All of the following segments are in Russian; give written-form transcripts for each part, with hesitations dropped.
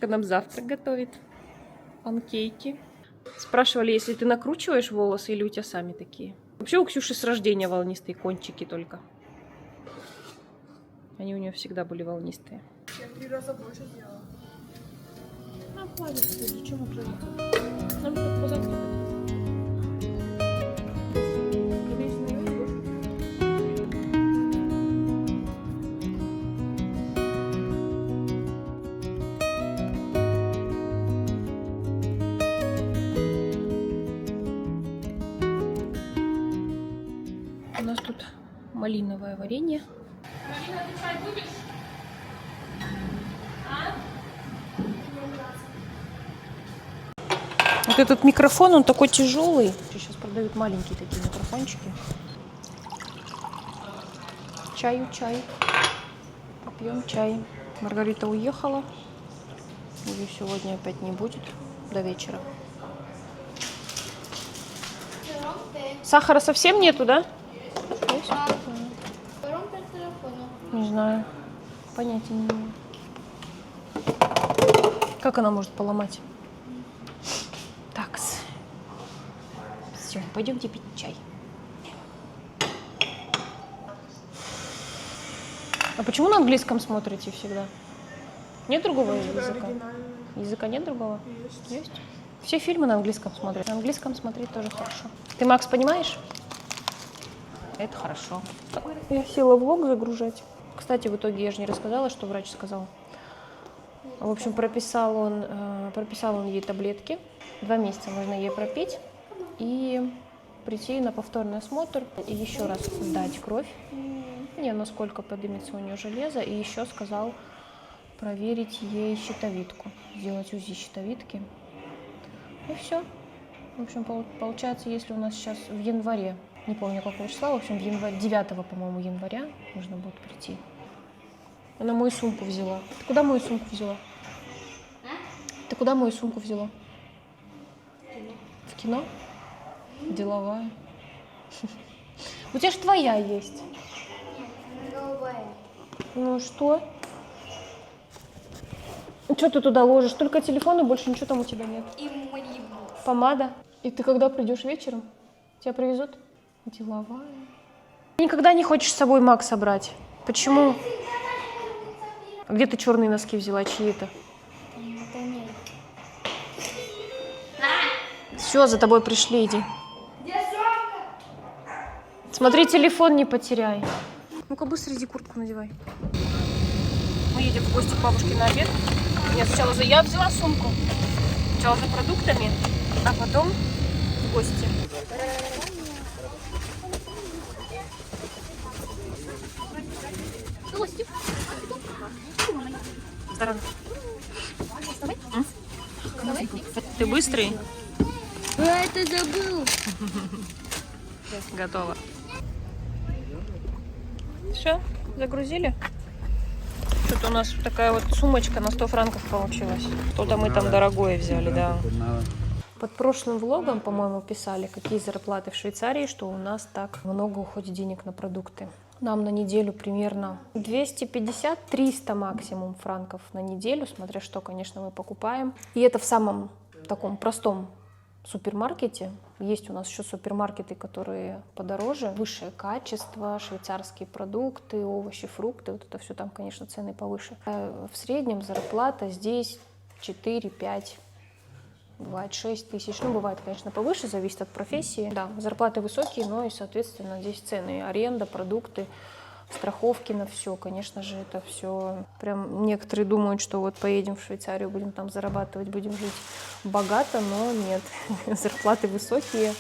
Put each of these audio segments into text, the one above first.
Ксюшечка нам завтрак готовит. Панкейки. Спрашивали, если ты накручиваешь волосы или у тебя сами такие. Вообще у Ксюши с рождения волнистые кончики только. Они у нее всегда были волнистые. Я 3 раза больше сделала. А, хватит, зачем обжираться? Нам только позавтракать. У нас тут малиновое варенье. Марина, ты чай будешь? А? Вот этот микрофон, он такой тяжелый. Сейчас продают маленькие такие микрофончики. Чай. Попьем чай. Маргарита уехала. Ее сегодня опять не будет до вечера. Сахара совсем нету, да? Есть? Не знаю. Понятия не имею. Как она может поломать? Такс. Все, пойдемте пить чай. А почему на английском смотрите всегда? Нет другого языка? Языка нет другого? Есть. Все фильмы на английском смотрят. На английском смотреть тоже хорошо. Ты, Макс, понимаешь? Это хорошо. Я села влог загружать. Кстати, в итоге я же не рассказала, что врач сказал. В общем, прописал он ей таблетки. 2 месяца нужно ей пропить. И прийти на повторный осмотр. И еще раз сдать кровь. Не, насколько поднимется у нее железо. И еще сказал проверить ей щитовидку. Сделать УЗИ щитовидки. И все. В общем, получается, если у нас сейчас в январе, не помню какого числа, в общем, в январе, 9, по-моему, января нужно будет прийти. Она мою сумку взяла. Ты куда мою сумку взяла? Ты куда мою сумку взяла? В кино? Деловая. У тебя же твоя есть. Голубая. Ну что? Что ты туда ложишь? Только телефон и больше ничего там у тебя нет. И Малибу. Помада. И ты когда придешь вечером? Тебя привезут? Деловая. Никогда не хочешь с собой Макса брать. Почему? А где ты черные носки взяла? Чьи это? Все, за тобой пришли, иди. Смотри, телефон не потеряй. Ну-ка быстро иди куртку надевай. Мы едем в гости к бабушке на обед. Я взяла сумку. Сначала за продуктами, а потом в гости. Здорово. Ты быстрый? Я это забыл. Готово. Все, загрузили? Что-то у нас такая вот сумочка на 100 франков получилась. Что-то мы там дорогое взяли, да. Под прошлым влогом, по-моему, писали, какие зарплаты в Швейцарии, что у нас так много уходит денег на продукты. Нам на неделю примерно 250-300 максимум франков на неделю, смотря что, конечно, мы покупаем. И это в самом таком простом супермаркете. Есть у нас еще супермаркеты, которые подороже, высшее качество, швейцарские продукты, овощи, фрукты. Вот это все там, конечно, цены повыше. В среднем зарплата здесь 4-5, бывает 6 тысяч. Ну, бывает, конечно, повыше, зависит от профессии. Да, зарплаты высокие, но и, соответственно, здесь цены. Аренда, продукты, страховки на все. Конечно же, это все... Прям некоторые думают, что вот поедем в Швейцарию, будем там зарабатывать, будем жить богато, но нет. Зарплаты высокие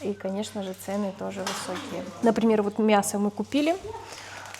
и, конечно же, цены тоже высокие. Например, вот мясо мы купили.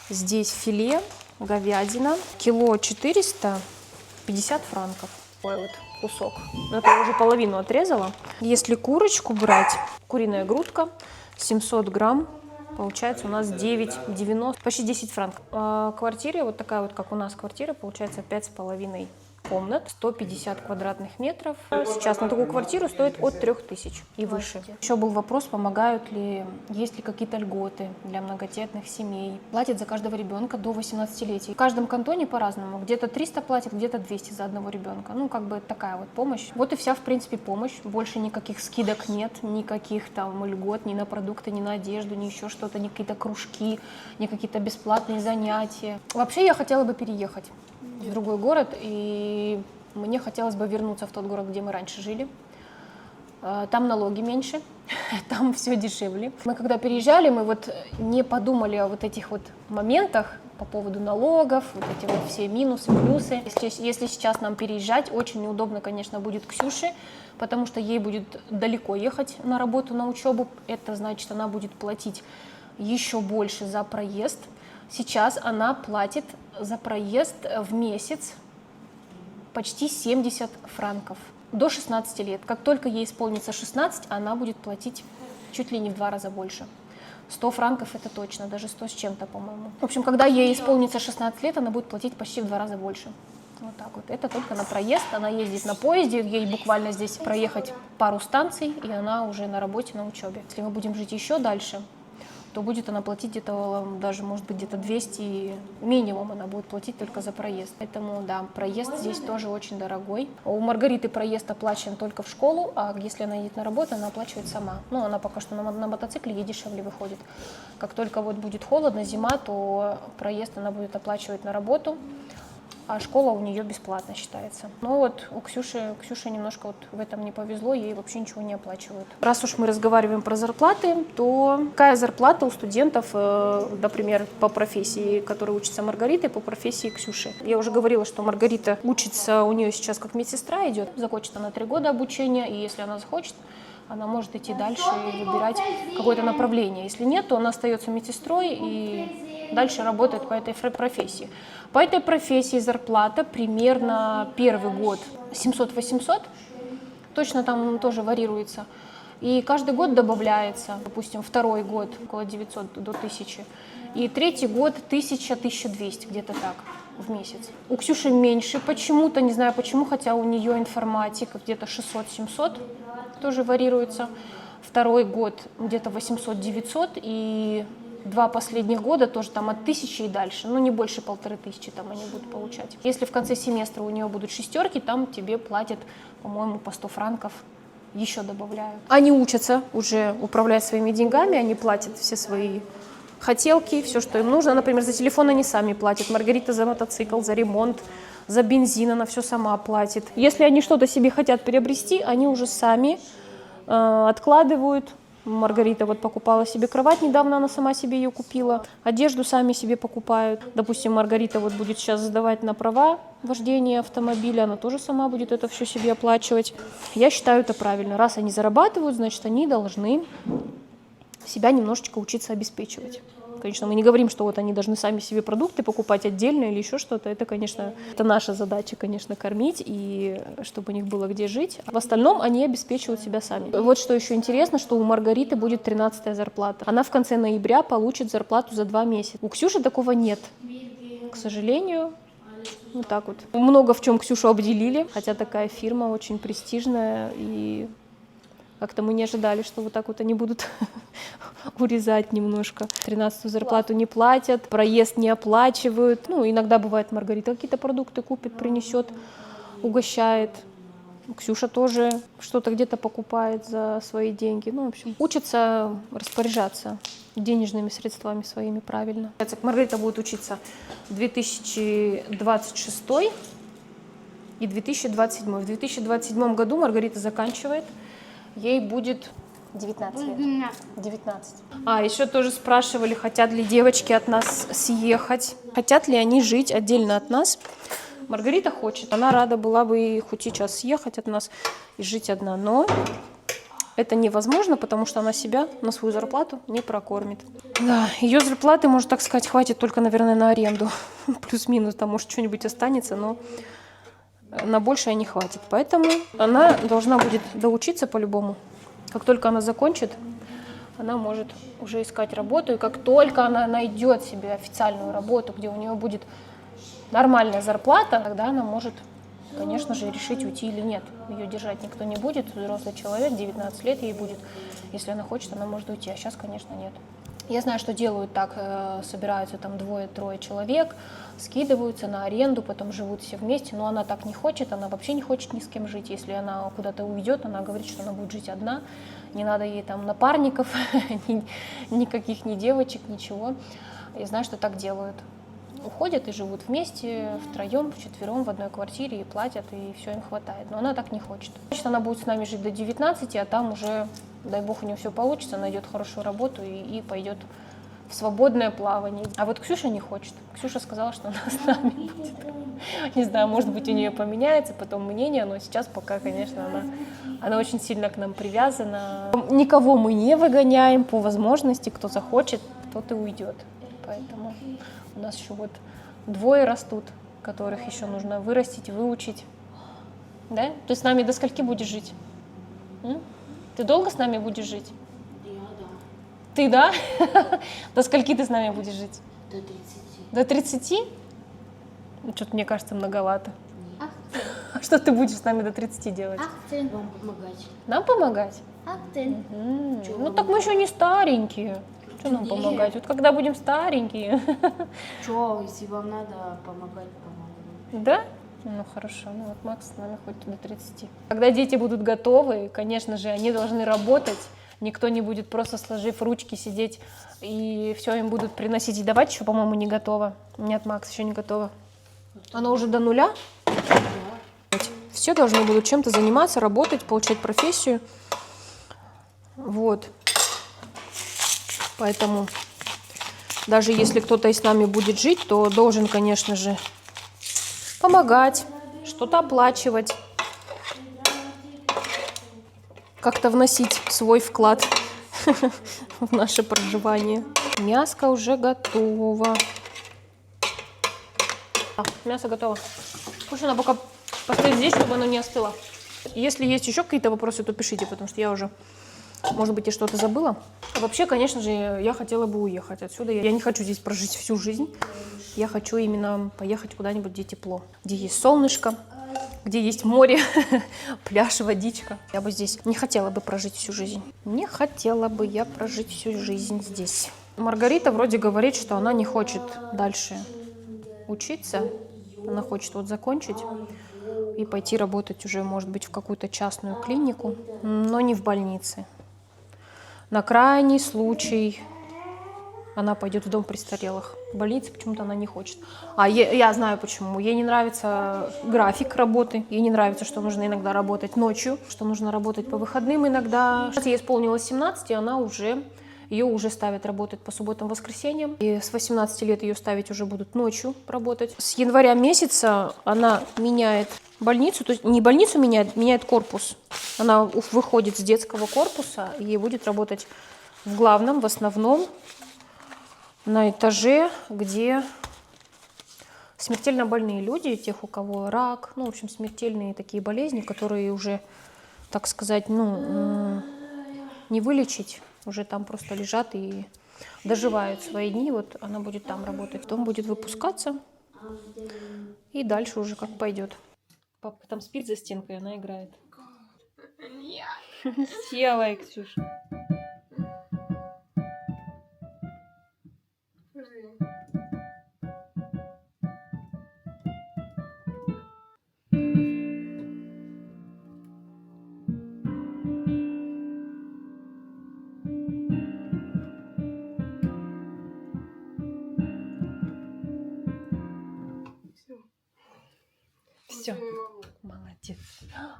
Здесь филе, говядина, кило 450 франков. Ой, вот кусок. Это я уже половину отрезала. Если курочку брать, куриная грудка, 700 грамм, получается у нас 9,90, почти 10 франков. А квартира, вот такая вот, как у нас квартира, получается 5,5 комнат, 150 квадратных метров. Сейчас на такую квартиру стоит от 3000 и выше. Еще был вопрос, помогают ли, есть ли какие-то льготы для многодетных семей. Платят за каждого ребенка до 18-летия. В каждом кантоне по-разному. Где-то 300 платят, где-то 200 за одного ребенка. Ну, как бы такая вот помощь. Вот и вся, в принципе, помощь. Больше никаких скидок нет, никаких там льгот ни на продукты, ни на одежду, ни еще что-то, ни какие-то кружки, ни какие-то бесплатные занятия. Вообще я хотела бы переехать в другой город, и мне хотелось бы вернуться в тот город, где мы раньше жили. Там налоги меньше, там все дешевле. Мы когда переезжали, мы вот не подумали о вот этих вот моментах по поводу налогов, вот эти вот все минусы, плюсы. Если сейчас нам переезжать, очень неудобно, конечно, будет Ксюше, потому что ей будет далеко ехать на работу, на учебу. Это значит, она будет платить еще больше за проезд. Сейчас она платит за проезд в месяц почти 70 франков до 16 лет. Как только ей исполнится 16, она будет платить чуть ли не в 2 раза больше. 100 франков это точно, даже 100 с чем-то, по-моему. В общем, когда ей исполнится 16 лет, она будет платить почти в 2 раза больше. Вот так вот. Это только на проезд. Она ездит на поезде, ей буквально здесь проехать пару станций, и она уже на работе, на учебе. Если мы будем жить еще дальше, то будет она платить где-то, даже может быть где-то 200, минимум она будет платить только за проезд. Поэтому да, проезд здесь тоже очень дорогой. У Маргариты проезд оплачен только в школу, а если она едет на работу, она оплачивает сама. Ну, она пока что на мотоцикле, ей дешевле выходит. Как только вот будет холодно, зима, то проезд она будет оплачивать на работу, а школа у нее бесплатно считается. Но вот у Ксюши немножко вот в этом не повезло, ей вообще ничего не оплачивают. Раз уж мы разговариваем про зарплаты, то какая зарплата у студентов, например, по профессии, которые учатся Маргаритой, по профессии Ксюши? Я уже говорила, что Маргарита учится, у нее сейчас как медсестра идет, закончит она 3 года обучения, и если она захочет, она может идти дальше и выбирать какое-то направление. Если нет, то она остается медсестрой и дальше работает по этой профессии. По этой профессии зарплата примерно первый год 700-800, точно там тоже варьируется. И каждый год добавляется, допустим, второй год около 900 до 1000, и третий год 1000-1200, где-то так в месяц. У Ксюши меньше почему-то, не знаю почему, хотя у нее информатика где-то 600-700, тоже варьируется. Второй год где-то 800-900, и 2 последних года тоже там от 1000 и дальше, ну не больше 1500 там они будут получать. Если в конце семестра у нее будут 6, там тебе платят, по-моему, по 100 франков, еще добавляют. Они учатся уже управлять своими деньгами, они платят все свои хотелки, все, что им нужно. Например, за телефон они сами платят, Маргарита за мотоцикл, за ремонт, за бензин она все сама платит. Если они что-то себе хотят приобрести, они уже сами откладывают. Маргарита вот покупала себе кровать, недавно она сама себе ее купила. Одежду сами себе покупают. Допустим, Маргарита вот будет сейчас сдавать на права вождения автомобиля, она тоже сама будет это все себе оплачивать. Я считаю это правильно. Раз они зарабатывают, значит, они должны себя немножечко учиться обеспечивать. Конечно, мы не говорим, что вот они должны сами себе продукты покупать отдельно или еще что-то. Это, конечно, это наша задача, конечно, кормить и чтобы у них было где жить. В остальном они обеспечивают себя сами. Вот что еще интересно, что у Маргариты будет 13-я зарплата. Она в конце ноября получит зарплату за 2 месяца. У Ксюши такого нет, к сожалению. Вот так вот. Много в чем Ксюшу обделили, хотя такая фирма очень престижная, и как-то мы не ожидали, что вот так вот они будут урезать немножко. 13-ю зарплату не платят, проезд не оплачивают. Ну, иногда бывает, Маргарита какие-то продукты купит, принесет, угощает. Ксюша тоже что-то где-то покупает за свои деньги. Ну, в общем, учатся распоряжаться денежными средствами своими правильно. Маргарита будет учиться 2026 и 2027. В 2027 году Маргарита заканчивает. Ей будет 19 лет. 19. Еще тоже спрашивали, хотят ли девочки от нас съехать, хотят ли они жить отдельно от нас. Маргарита хочет, она рада была бы хоть сейчас съехать от нас и жить одна, но это невозможно, потому что она себя на свою зарплату не прокормит. Да, ее зарплаты, можно так сказать, хватит только, наверное, на аренду. Плюс-минус, там может что-нибудь останется, но на большее не хватит. Поэтому она должна будет доучиться по-любому. Как только она закончит, она может уже искать работу. И как только она найдет себе официальную работу, где у нее будет нормальная зарплата, тогда она может конечно же, решить, уйти или нет. Ее держать никто не будет, взрослый человек, 19 лет ей будет. Если она хочет, она может уйти, а сейчас, конечно, нет. Я знаю, что делают так, собираются там 2-3 человек, скидываются на аренду, потом живут все вместе, но она так не хочет, она вообще не хочет ни с кем жить. Если она куда-то уйдет, она говорит, что она будет жить одна, не надо ей там напарников, никаких ни девочек, ничего. Я знаю, что так делают. Уходят и живут вместе, втроем, вчетвером в одной квартире и платят, и все им хватает. Но она так не хочет. Значит, она будет с нами жить до 19, а там уже, дай бог, у нее все получится, найдет хорошую работу и пойдет в свободное плавание. А вот Ксюша не хочет. Ксюша сказала, что она с нами будет. Не знаю, может быть, у нее поменяется потом мнение, но сейчас пока, конечно, она очень сильно к нам привязана. Никого мы не выгоняем по возможности, кто захочет, тот и уйдет. Поэтому у нас еще вот 2 растут, которых еще нужно вырастить, выучить. Да? Ты с нами до скольки будешь жить? Ты долго с нами будешь жить? Я, да. Ты, да? До скольки ты с нами будешь жить? До 30. До 30? Что-то, мне кажется, многовато. Ах А что ты будешь с нами до 30 делать? ты, Вам помогать. Нам помогать? ах ты. Ну так мы еще не старенькие. Что нам помогать? Вот когда будем старенькие. Чё, если вам надо помогать, помогу. Да? Ну хорошо, ну вот Макс с нами хоть до 30. Когда дети будут готовы, конечно же, они должны работать. Никто не будет просто сложив ручки сидеть и все им будут приносить и давать. Еще, по-моему, не готово. Нет, Макс, еще не готово. Оно уже до 0. Все должны будут чем-то заниматься, работать, получать профессию. Вот. Поэтому даже если кто-то и с нами будет жить, то должен, конечно же, помогать, что-то оплачивать, как-то вносить свой вклад в наше проживание. Мяско уже готово. Мясо готово. Пусть оно пока постоит здесь, чтобы оно не остыло. Если есть еще какие-то вопросы, то пишите, потому что я уже, может быть, и что-то забыла. А вообще, конечно же, я хотела бы уехать отсюда. Я не хочу здесь прожить всю жизнь. Я хочу именно поехать куда-нибудь, где тепло, где есть солнышко, где есть море, пляж, водичка. Я бы здесь не хотела бы прожить всю жизнь. Не хотела бы я прожить всю жизнь здесь. Маргарита вроде говорит, что она не хочет дальше учиться. Она хочет вот закончить и пойти работать уже, может быть, в какую-то частную клинику, но не в больнице. На крайний случай она пойдет в дом престарелых. В больнице почему-то она не хочет. А я знаю почему. Ей не нравится график работы. Ей не нравится, что нужно иногда работать ночью, что нужно работать по выходным иногда. Сейчас ей исполнилось 17, и ее уже ставят работать по субботам, воскресеньям. И с 18 лет ее ставить уже будут ночью работать. С января месяца она меняет больницу, то есть не больницу меняет корпус. Она выходит с детского корпуса и будет работать в главном, в основном, на этаже, где смертельно больные люди, тех, у кого рак, ну, в общем, смертельные такие болезни, которые уже, так сказать, не вылечить, уже там просто лежат и доживают свои дни. Вот она будет там работать, потом будет выпускаться, и дальше уже как пойдет. Папа там спит за стенкой, она играет. Села, Ксюша. Все. Молодец.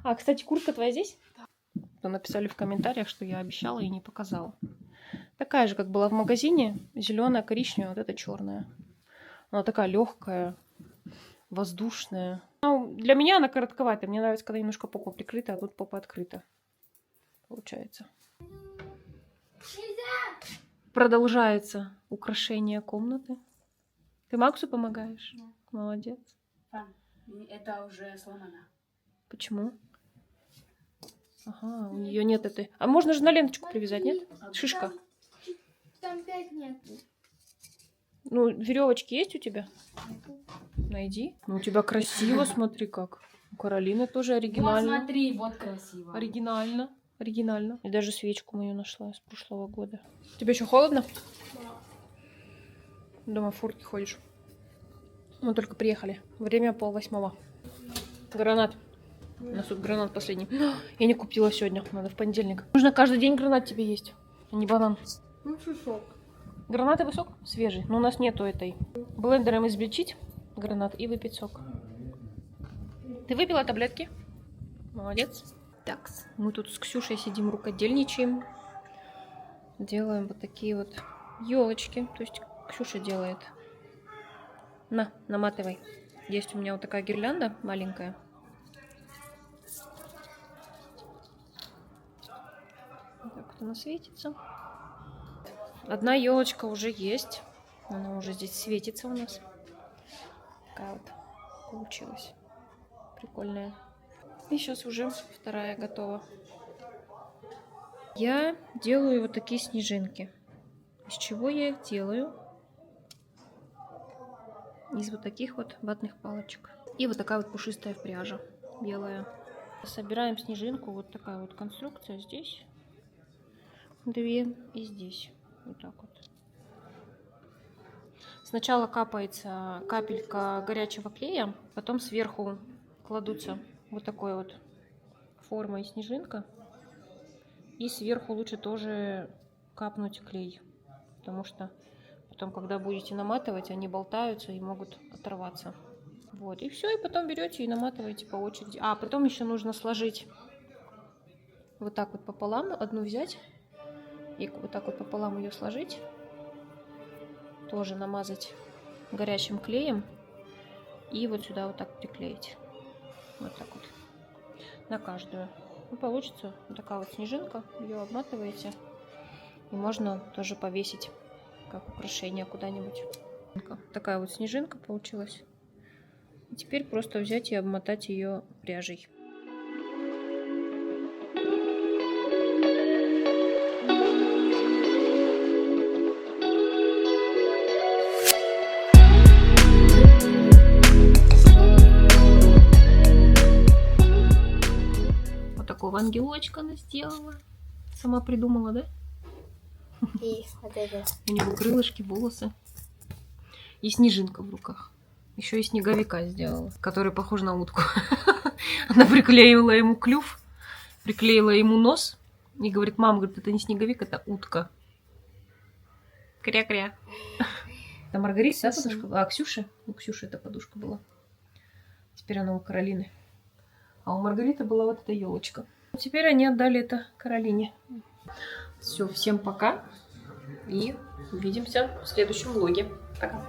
А, кстати, куртка твоя здесь? Да. Написали в комментариях, что я обещала и не показала. Такая же, как была в магазине. Зеленая, коричневая, вот эта черная. Она такая легкая, воздушная. Ну, для меня она коротковатая. Мне нравится, когда немножко попа прикрыта, а тут попа открыта. Получается. Продолжается украшение комнаты. Ты Максу помогаешь? Да. Молодец. Это уже сломано. Почему? Ага, у нее нет этой. А можно же на ленточку привязать, нет? Шишка. Там 5 нет. Ну, веревочки есть у тебя? Найди. Ну, у тебя красиво, смотри как. У Каролины тоже Вот оригинально. смотри, вот красиво. Оригинально. Оригинально. И даже свечку мою нашла с прошлого года. Тебе еще холодно? Дома в фуртке ходишь. Мы только приехали. Время 7:30. Гранат. У нас тут гранат последний. Я не купила сегодня. Надо в понедельник. Нужно каждый день гранат тебе есть, а не банан. Ну, шишок. Гранатовый сок свежий, но у нас нету этой. Блендером измельчить гранат и выпить сок. Ты выпила таблетки? Молодец. Так, мы тут с Ксюшей сидим, рукодельничаем. Делаем вот такие вот елочки. То есть Ксюша делает. На, наматывай. Есть у меня вот такая гирлянда маленькая. Вот так вот она светится. Одна елочка уже есть. Она уже здесь светится у нас. Такая вот получилась. Прикольная. И сейчас уже вторая готова. Я делаю вот такие снежинки. Из чего я их делаю? Из вот таких вот ватных палочек. И вот такая вот пушистая пряжа белая. Собираем снежинку. Вот такая вот конструкция здесь. 2 и здесь. Вот так вот. Сначала капается капелька горячего клея, потом сверху кладутся вот такой вот формой снежинка. И сверху лучше тоже капнуть клей, потому что потом, когда будете наматывать, они болтаются и могут оторваться. Вот, и все, и потом берете и наматываете по очереди. А потом еще нужно сложить вот так вот пополам, одну взять и вот так вот пополам ее сложить. Тоже намазать горячим клеем и вот сюда вот так приклеить. Вот так вот. На каждую. И получится вот такая вот снежинка. Ее обматываете. И можно тоже повесить как украшение куда-нибудь. Такая вот снежинка получилась. И теперь просто взять и обмотать ее пряжей. Такого ангелочка она сделала. Сама придумала, да? И вот это. У него крылышки, волосы. И снежинка в руках. Еще и снеговика сделала, который похож на утку. Она приклеила ему клюв, приклеила ему нос. И говорит, мама, говорит, это не снеговик, это утка. Кря-кря. Это Маргарита, да, подушка? А, Ксюша? У Ксюши эта подушка была. Теперь она у Каролины. А у Маргариты была вот эта елочка. Теперь они отдали это Каролине. Все, всем пока. И увидимся в следующем влоге. Пока.